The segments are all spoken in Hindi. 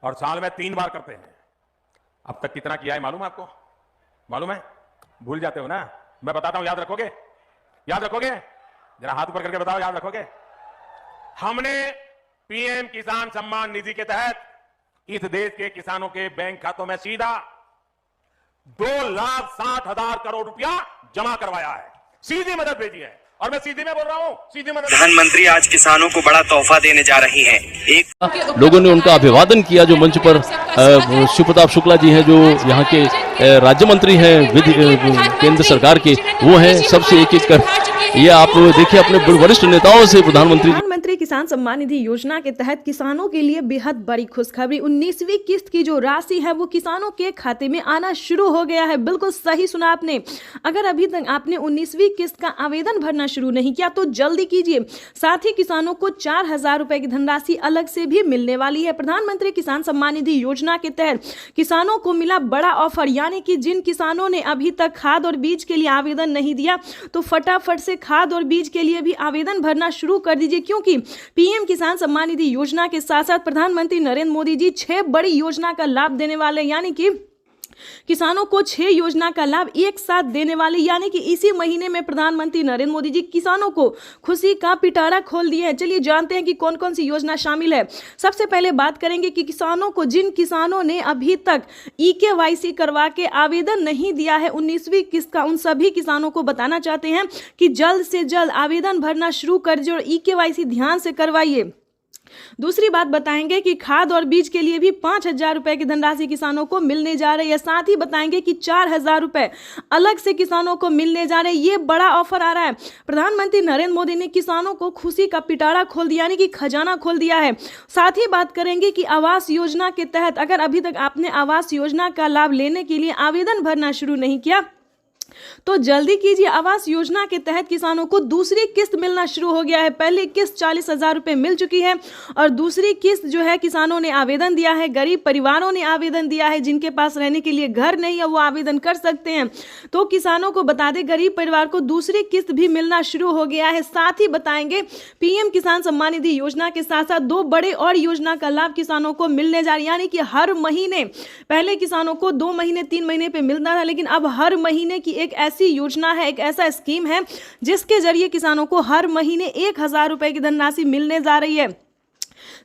और साल में 3 बार करते हैं। अब तक कितना किया है मालूम है आपको? मालूम है? भूल जाते हो ना? मैं बताता हूं, याद रखोगे? याद रखोगे? जरा हाथ ऊपर करके बताओ, याद रखोगे? हमने पीएम किसान सम्मान निधि के तहत इस देश के किसानों के बैंक खातों में सीधा 2,60,000 करोड़ रुपया जमा करवाया है, सीधी मदद भेजी है। और मैं सीधी में बोल रहा हूं, सीधी मदद। प्रधानमंत्री आज किसानों को बड़ा तोहफा देने जा रही हैं। एक लोगों ने उनका अभिवादन किया। जो मंच पर शिव प्रताप शुक्ला जी हैं, जो यहाँ के राज्य मंत्री हैं केंद्र सरकार के, वो हैं। सबसे एक एक कर ये आप देखिए अपने वरिष्ठ नेताओं से प्रधानमंत्री किसान सम्मान निधि योजना के तहत किसानों के लिए बेहद बड़ी खुशखबरी। 19वीं किस्त की जो राशि है वो किसानों के खाते में आना शुरू हो गया है। बिल्कुल सही सुना आपने। अगर अभी तक आपने 19वीं किस्त का आवेदन भरना शुरू नहीं किया तो जल्दी कीजिए। साथ ही किसानों को 4,000 रुपए की धनराशि अलग से भी मिलने वाली है। प्रधानमंत्री किसान सम्मान निधि योजना के तहत किसानों को मिला बड़ा ऑफर, यानी कि जिन किसानों ने अभी तक खाद और बीज के लिए आवेदन नहीं दिया तो फटाफट से खाद और बीज के लिए भी आवेदन भरना शुरू कर दीजिए, क्योंकि पीएम किसान सम्मान निधि योजना के साथ साथ प्रधानमंत्री नरेंद्र मोदी जी 6 बड़ी योजना का लाभ देने वाले, यानी कि किसानों को 6 योजना का लाभ एक साथ देने वाले, यानी कि इसी महीने में प्रधानमंत्री नरेंद्र मोदी जी किसानों को खुशी का पिटारा खोल दिए हैं। चलिए जानते हैं कि कौन कौन सी योजना शामिल है। सबसे पहले बात करेंगे कि किसानों को, जिन किसानों ने अभी तक eKYC करवा के आवेदन नहीं दिया है 19वीं किस्त का, उन सभी किसानों को बताना चाहते हैं कि जल्द से जल्द आवेदन भरना शुरू कर दीजिए और eKYC ध्यान से करवाइए। दूसरी बात बताएंगे कि खाद और बीज के लिए भी 5,000 रुपए की धनराशि किसानों को मिलने जा रही है। साथ ही बताएंगे कि 4,000 रुपए अलग से किसानों को मिलने जा रहे हैं। ये बड़ा ऑफर आ रहा है। प्रधानमंत्री नरेंद्र मोदी ने किसानों को खुशी का पिटारा खोल दिया, यानी कि खजाना खोल दिया है। साथ ही बात करेंगे कि आवास योजना के तहत अगर अभी तक आपने आवास योजना का लाभ लेने के लिए आवेदन भरना शुरू नहीं किया तो जल्दी कीजिए। आवास योजना के तहत किसानों को दूसरी किस्त मिलना शुरू हो गया है। पहली किस्त 40,000 रुपए मिल चुकी है और दूसरी किस्त जो है किसानों ने आवेदन दिया है, गरीब परिवारों ने आवेदन दिया है, जिनके पास रहने के लिए घर नहीं है वो आवेदन कर सकते हैं। तो किसानों को बता दें, गरीब परिवार को दूसरी किस्त भी मिलना शुरू हो गया है। साथ ही बताएंगे पीएम किसान सम्मान निधि योजना के साथ साथ 2 बड़े और योजना का लाभ किसानों को मिलने जा रही है, यानी कि हर महीने, पहले किसानों को 2 महीने 3 महीने पे मिलता था, लेकिन अब हर महीने की एक ऐसी योजना है, एक ऐसा स्कीम है जिसके जरिए किसानों को हर महीने 1,000 रुपए की धनराशि मिलने जा रही है।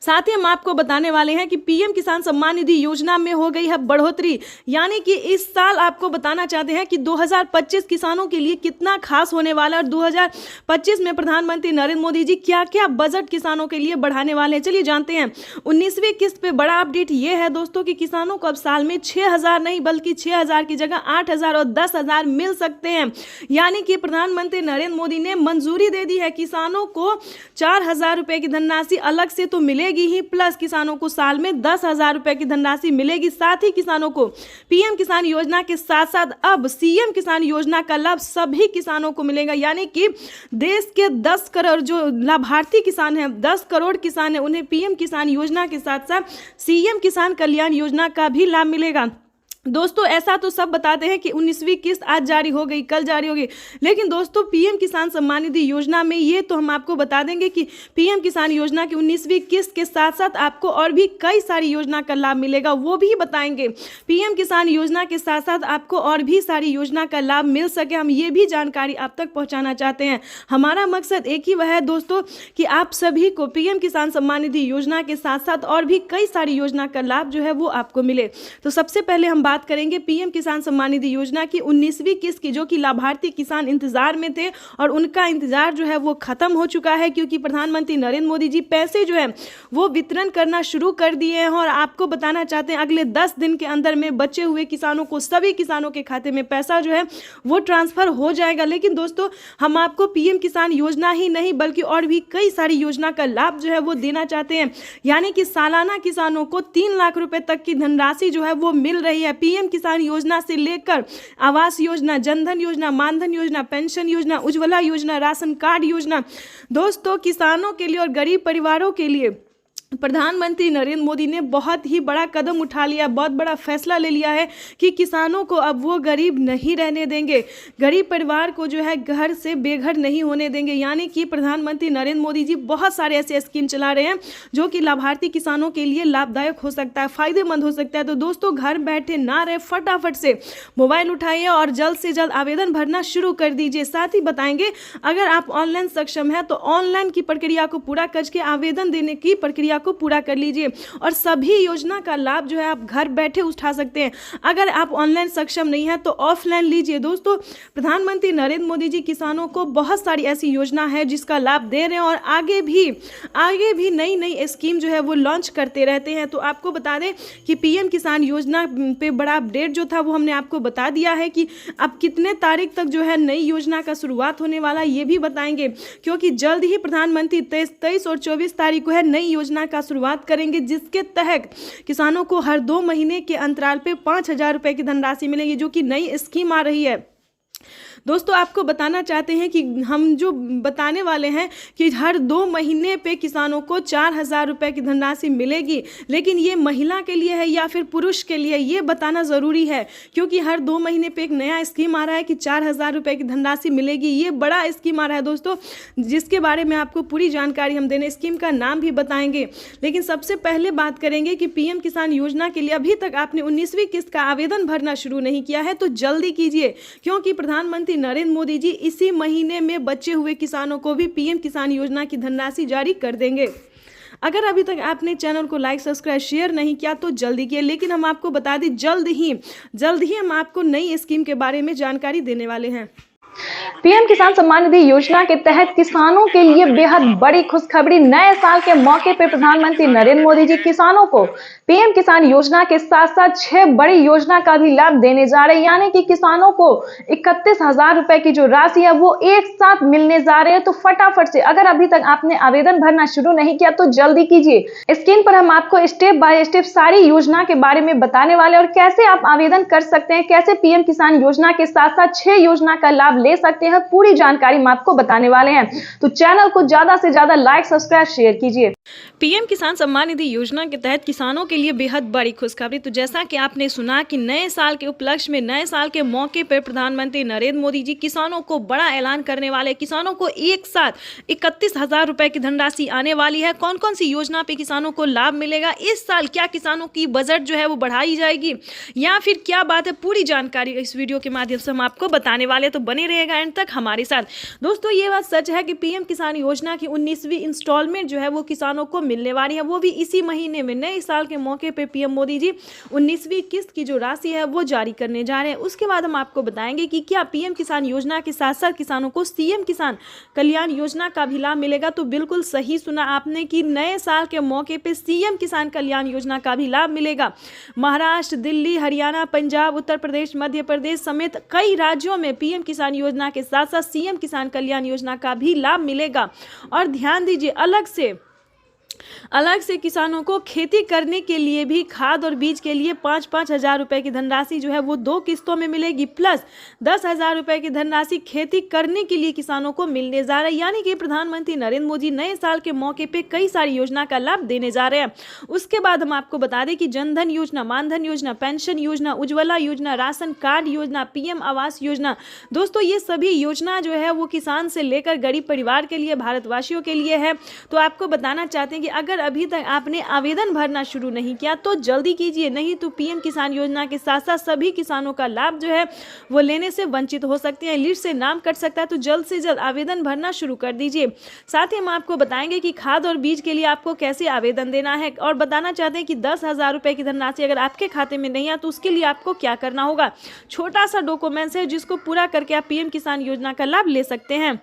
साथ ही हम आपको बताने वाले हैं कि पीएम किसान सम्मान निधि योजना में हो गई है बढ़ोतरी, यानी कि इस साल आपको बताना चाहते हैं कि 2025 किसानों के लिए कितना खास होने वाला है और 2025 में प्रधानमंत्री नरेंद्र मोदी जी क्या क्या बजट किसानों के लिए बढ़ाने वाले हैं। चलिए जानते हैं। 19वीं किस्त पे बड़ा अपडेट ये है दोस्तों कि किसानों को अब साल में 6,000 नहीं बल्कि 6,000 की जगह 8,000 और 10,000 मिल सकते हैं, यानी कि प्रधानमंत्री नरेंद्र मोदी ने मंजूरी दे दी है। किसानों को 4,000 रुपए की धनराशि अलग से तो मिलेगी ही, प्लस किसानों को साल में 10,000 रुपए की धनराशि मिलेगी। साथ ही किसानों को पीएम किसान योजना के साथ साथ अब सीएम किसान योजना का लाभ सभी किसानों को मिलेगा, यानी कि देश के 10 करोड़ जो लाभार्थी किसान हैं, 10 करोड़ किसान हैं, उन्हें पीएम किसान योजना के साथ साथ सीएम किसान कल्याण योजना का भी लाभ मिलेगा। दोस्तों ऐसा तो सब बताते हैं कि 19वीं किस्त आज जारी हो गई, कल जारी होगी, लेकिन दोस्तों पीएम किसान सम्मान निधि योजना में ये तो हम आपको बता देंगे कि पीएम किसान योजना की 19वीं किस्त के साथ साथ आपको और भी कई सारी योजना का लाभ मिलेगा, वो भी बताएंगे। पीएम किसान योजना के साथ साथ आपको और भी सारी योजना का लाभ मिल सके, हम ये भी जानकारी आप तक पहुँचाना चाहते हैं। हमारा मकसद एक ही वह है दोस्तों कि आप सभी को पीएम किसान सम्मान निधि योजना के साथ साथ और भी कई सारी योजना का लाभ जो है वो आपको मिले। तो सबसे पहले हम बात करेंगे पीएम किसान सम्मान निधि योजना की 19वीं किस्त की, जो कि लाभार्थी किसान इंतजार में थे और उनका इंतजार जो है वो खत्म हो चुका है, क्योंकि प्रधानमंत्री नरेंद्र मोदी जी पैसे जो है वो वितरण करना शुरू कर दिए हैं। और आपको बताना चाहते हैं अगले 10 दिन के अंदर में बचे हुए किसानों को, सभी किसानों के खाते में पैसा जो है वो ट्रांसफर हो जाएगा। लेकिन दोस्तों हम आपको पीएम किसान योजना ही नहीं बल्कि और भी कई सारी योजना का लाभ जो है वो देना चाहते हैं, यानी कि सालाना किसानों को 3 लाख रुपए तक की धनराशि जो है वो मिल रही है। पीएम किसान योजना से लेकर आवास योजना, जनधन योजना, मानधन योजना, पेंशन योजना, उज्ज्वला योजना, राशन कार्ड योजना, दोस्तों किसानों के लिए और गरीब परिवारों के लिए प्रधानमंत्री नरेंद्र मोदी ने बहुत ही बड़ा कदम उठा लिया, बहुत बड़ा फैसला ले लिया है कि किसानों को अब वो गरीब नहीं रहने देंगे, गरीब परिवार को जो है घर से बेघर नहीं होने देंगे। यानी कि प्रधानमंत्री नरेंद्र मोदी जी बहुत सारे ऐसे स्कीम चला रहे हैं जो कि लाभार्थी किसानों के लिए लाभदायक हो सकता है, फायदेमंद हो सकता है। तो दोस्तों घर बैठे ना रहे, फटाफट से मोबाइल उठाइए और जल्द से जल्द आवेदन भरना शुरू कर दीजिए। साथ ही बताएंगे अगर आप ऑनलाइन सक्षम है तो ऑनलाइन की प्रक्रिया को पूरा करके आवेदन देने की प्रक्रिया को पूरा कर लीजिए और सभी योजना का लाभ जो है आप घर बैठे उठा सकते हैं। अगर आप ऑनलाइन सक्षम नहीं है तो ऑफलाइन लीजिए। दोस्तों प्रधानमंत्री नरेंद्र मोदी जी किसानों को बहुत सारी ऐसी योजना है जिसका लाभ दे रहे हैं और आगे भी नई नई स्कीम जो है वो लॉन्च करते रहते हैं। तो आपको बता दें कि पीएम किसान योजना पे बड़ा अपडेट जो था वो हमने आपको बता दिया है कि अब कितने तारीख तक जो है नई योजना का शुरुआत होने वाला ये भी बताएंगे, क्योंकि जल्द ही प्रधानमंत्री 23 और 24 तारीख को है नई योजना का शुरुआत करेंगे, जिसके तहत किसानों को हर 2 महीने के अंतराल पे 5,000 रुपए की धनराशि मिलेगी, जो कि नई स्कीम आ रही है। दोस्तों आपको बताना चाहते हैं कि हम जो बताने वाले हैं कि हर 2 महीने पे किसानों को 4,000 रुपए की धनराशि मिलेगी, लेकिन ये महिला के लिए है या फिर पुरुष के लिए ये बताना ज़रूरी है, क्योंकि हर 2 महीने पे एक नया स्कीम आ रहा है कि 4,000 रुपए की धनराशि मिलेगी। ये बड़ा स्कीम आ रहा है दोस्तों, जिसके बारे में आपको पूरी जानकारी हम देने, स्कीम का नाम भी बताएंगे। लेकिन सबसे पहले बात करेंगे कि पीएम किसान योजना के लिए अभी तक आपने 19वीं किस्त का आवेदन भरना शुरू नहीं किया है तो जल्दी कीजिए, क्योंकि प्रधानमंत्री नरेंद्र मोदी जी इसी महीने में बचे हुए किसानों को भी पीएम किसान योजना की धनराशि जारी कर देंगे। अगर अभी तक आपने चैनल को लाइक सब्सक्राइब शेयर नहीं किया तो जल्दी किए। लेकिन हम आपको बता दें जल्द ही हम आपको नई स्कीम के बारे में जानकारी देने वाले हैं। पीएम किसान सम्मान निधि योजना के तहत किसानों के लिए बेहद बड़ी खुशखबरी। नए साल के मौके पर प्रधानमंत्री नरेंद्र मोदी जी किसानों को पीएम किसान योजना के साथ साथ 6 बड़ी योजना का भी लाभ देने जा रहे हैं। यानी कि किसानों को 31,000 रुपए की जो राशि है वो एक साथ मिलने जा रहे हैं। तो फटाफट से अगर अभी तक आपने आवेदन भरना शुरू नहीं किया तो जल्दी कीजिए। स्क्रीन पर हम आपको स्टेप बाय स्टेप सारी योजना के बारे में बताने वाले और कैसे आप आवेदन कर सकते हैं, कैसे पीएम किसान योजना के साथ साथ 6 योजना का लाभ ले सकते हैं, पूरी जानकारी हम आपको बताने वाले हैं। तो चैनल को ज्यादा से ज्यादा लाइक सब्सक्राइब शेयर कीजिए। पीएम किसान सम्मान निधि योजना के तहत किसानों के लिए बेहद बड़ी खुशखबरी। तो जैसा कि आपने सुना कि नए साल के उपलक्ष्य में, नए साल के मौके पर प्रधानमंत्री नरेंद्र मोदी जी किसानों को बड़ा ऐलान करने वाले। किसानों को एक साथ 31,000 रुपए की धनराशि आने वाली है। कौन कौन सी योजना पे किसानों को लाभ मिलेगा इस साल, क्या किसानों की बजट जो है वो बढ़ाई जाएगी या फिर क्या बात है, पूरी जानकारी इस वीडियो के माध्यम से हम आपको बताने वाले। तो बने रहेगा एंड तक हमारे साथ। दोस्तों ये बात सच है कि पीएम किसान योजना की 19वीं इंस्टॉलमेंट जो है वो किसानों को मिलने वाली है, वो भी इसी महीने में। नए साल के मौके पे पीएम मोदी जी 19वीं किस्त की जो राशि है वो जारी करने जा रहे हैं। उसके बाद हम आपको बताएंगे कि क्या पीएम किसान योजना के साथ साथ किसानों को सीएम किसान कल्याण योजना का भी लाभ मिलेगा। तो बिल्कुल सही सुना आपने कि नए साल के मौके पे सीएम किसान कल्याण योजना का भी लाभ मिलेगा। महाराष्ट्र, दिल्ली, हरियाणा, पंजाब, उत्तर प्रदेश, मध्य प्रदेश समेत कई राज्यों में पीएम किसान योजना के साथ साथ सीएम किसान कल्याण योजना का भी लाभ मिलेगा। और ध्यान दीजिए अलग से किसानों को खेती करने के लिए भी खाद और बीज के लिए 5-5 हजार रुपए की धनराशि जो है वो 2 किस्तों में मिलेगी, प्लस 10,000 रुपए की धनराशि खेती करने के लिए किसानों को मिलने जा रहा है। यानी कि प्रधानमंत्री नरेंद्र मोदी नए साल के मौके पे कई सारी योजना का लाभ देने जा रहे हैं। उसके बाद हम आपको बता दें कि जनधन योजना, मानधन योजना, पेंशन योजना, उज्ज्वला योजना, राशन कार्ड योजना, पीएम आवास योजना, दोस्तों ये सभी योजना जो है वो किसान से लेकर गरीब परिवार के लिए, भारतवासियों के लिए है। तो आपको बताना चाहते हैं कि अगर अभी तक आपने आवेदन भरना शुरू नहीं किया तो जल्दी कीजिए, नहीं तो पीएम किसान योजना के साथ साथ सभी किसानों का लाभ जो है वो लेने से वंचित हो सकते हैं, लिस्ट से नाम कट सकता है। तो जल्द से जल्द आवेदन भरना शुरू कर दीजिए। साथ ही हम आपको बताएंगे कि खाद और बीज के लिए आपको कैसे आवेदन देना है और बताना चाहते हैं कि 10,000 रुपए की धनराशि अगर आपके खाते में नहीं है तो उसके लिए आपको क्या करना होगा। छोटा सा डॉक्यूमेंट्स है जिसको पूरा करके आप पीएम किसान योजना का लाभ ले सकते हैं।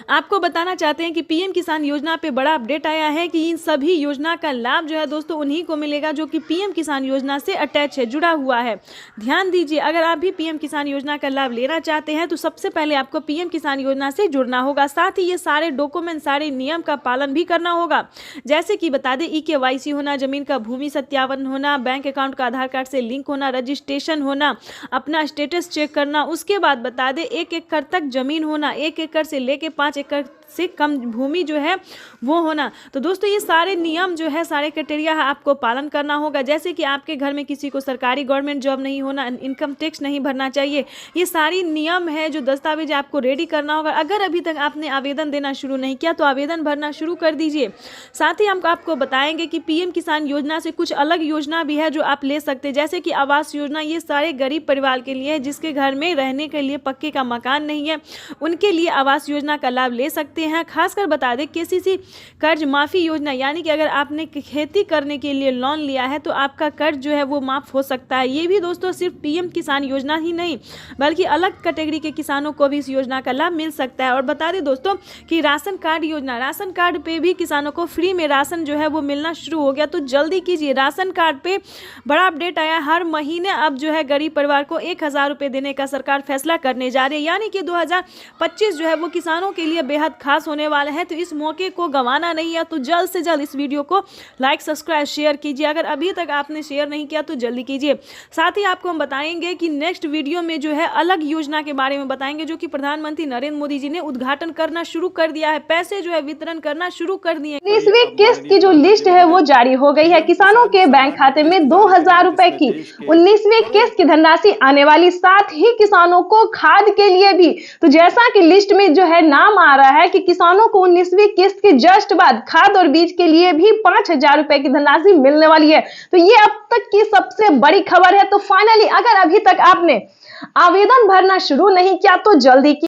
आपको बताना चाहते हैं कि पीएम किसान योजना पे बड़ा अपडेट आया है कि इन सभी योजना का लाभ जो है दोस्तों उन्हीं को मिलेगा जो कि पीएम किसान योजना से अटैच है, जुड़ा हुआ है। ध्यान दीजिए, अगर आप भी पीएम किसान योजना का लाभ लेना चाहते हैं तो सबसे पहले आपको पीएम किसान योजना से जुड़ना होगा। साथ ही ये सारे डॉक्यूमेंट, सारे नियम का पालन भी करना होगा। जैसे कि बता दें, EKYC होना, जमीन का भूमि सत्यापन होना, बैंक अकाउंट का आधार कार्ड से लिंक होना, रजिस्ट्रेशन होना, अपना स्टेटस चेक करना। उसके बाद बता दें 1 एकड़ तक जमीन होना, 1 एकड़ से लेके 5 एकड़ से कम भूमि जो है वो होना। तो दोस्तों ये सारे नियम जो है, सारे क्राइटेरिया आपको पालन करना होगा। जैसे कि आपके घर में किसी को सरकारी गवर्नमेंट जॉब नहीं होना, इनकम टैक्स नहीं भरना चाहिए, ये सारी नियम है जो दस्तावेज आपको रेडी करना होगा। अगर अभी तक आपने आवेदन देना शुरू नहीं किया तो आवेदन भरना शुरू कर दीजिए। साथ ही हम आपको बताएंगे कि पीएम किसान योजना से कुछ अलग योजना भी है जो आप ले सकते हैं, जैसे कि आवास योजना। ये सारे गरीब परिवार के लिए है जिसके घर में रहने के लिए पक्के का मकान नहीं है, उनके लिए आवास योजना का लाभ ले सकते हैं। खासकर बता दें केसीसी कर्ज माफी योजना, यानी कि अगर आपने खेती करने के लिए लोन लिया है तो आपका कर्ज जो है वो माफ हो सकता है। ये भी दोस्तों सिर्फ पीएम किसान योजना ही नहीं बल्कि अलग कैटेगरी के किसानों को भी इस योजना का लाभ मिल सकता है। और बता दें दोस्तों कि राशन कार्ड योजना, राशन कार्ड पे भी किसानों को फ्री में राशन जो है वो मिलना शुरू हो गया। तो जल्दी कीजिए, राशन कार्ड पे बड़ा अपडेट आया। हर महीने अब जो है गरीब परिवार को 1000 रुपये देने का सरकार फैसला करने जा रही है, यानी कि 2025 जो है वो किसानों के लिए बेहद खास होने वाला है। तो इस मौके को गंवाना नहीं है, तो जल्द से जल्द इस वीडियो को लाइक, सब्सक्राइब, शेयर कीजिए। अगर अभी तक आपने शेयर नहीं किया तो जल्दी कीजिए। साथ ही आपको हम बताएंगे कि नेक्स्ट वीडियो में जो है अलग योजना के बारे में बताएंगे जो कि प्रधानमंत्री नरेंद्र मोदी जी ने उद्घाटन करना शुरू कर दिया है, पैसे जो है वितरण करना शुरू कर दिए। 19वीं किस्त की जो लिस्ट है वो जारी हो गई है। किसानों के बैंक खाते में 2000 रुपए की 19वीं किस्त की धनराशि आने वाली, साथ ही किसानों को खाद के लिए भी। तो जैसा कि लिस्ट में जो है नाम आ रहा है कि किसानों को 19वीं किस्त के जस्ट बाद खाद और बीज के लिए भी 5000 रुपए की धनराशि मिलने वाली है। तो ये अब तक की सबसे बड़ी खबर है। तो फाइनली अगर अभी तक आपने आवेदन भरना शुरू नहीं किया तो जल्दी